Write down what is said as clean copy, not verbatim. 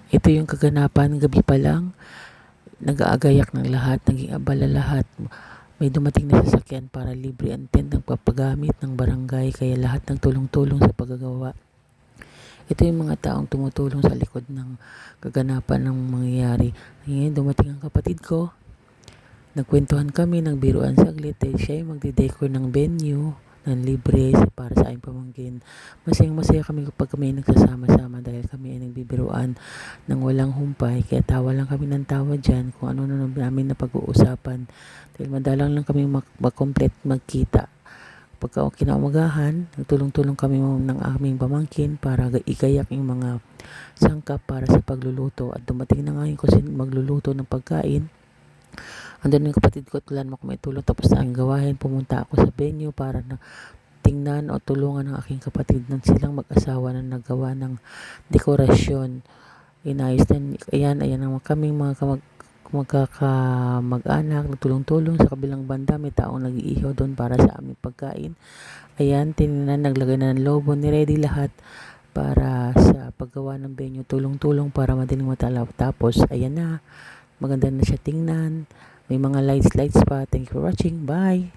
Ito yung kaganapan, gabi pa lang, nag-aagayak ng lahat, naging abala lahat. May dumating na sasakyan para libre ang tent ng papagamit ng barangay, kaya lahat ng tulong-tulong sa paggagawa. Ito yung mga taong tumutulong sa likod ng kaganapan ng mangyayari. Ngayon, dumating ang kapatid ko. Nagkwentuhan kami, nagbiruan saglit dahil siya yung magde-decor ng venue ng libre para sa aking pamangkin. Masayang-masaya kami kapag kami nagsasama-sama dahil kami ay nagbibiruan ng walang humpay. Kaya tawa lang kami ng tawa dyan kung ano na namin napag-uusapan. Dahil madalang lang kami mag-complete magkita. Pagka kinaumagahan, nagtulong-tulong kami ng aming pamangkin para igayak yung mga sangkap para sa pagluluto. At dumating na nga yung magluluto ng pagkain. Andun yung kapatid ko at wala naman kung may tulong, tapos na ang gawain. Pumunta ako sa venue para na tingnan o tulungan ng aking kapatid nang silang mag-asawa na naggawa ng dekorasyon. Inayos na, ayan naman kaming mga magkakamag-anak, nagtulong-tulong. Sa kabilang banda may taong nag-iihaw doon para sa aming pagkain. Ayan, tinignan, naglagay na ng lobo, ni-ready lahat para sa paggawa ng venue. Tulong-tulong para madaling matalaw. Tapos, ayan na, maganda na siya tingnan. May mga lights pa. Thank you for watching. Bye!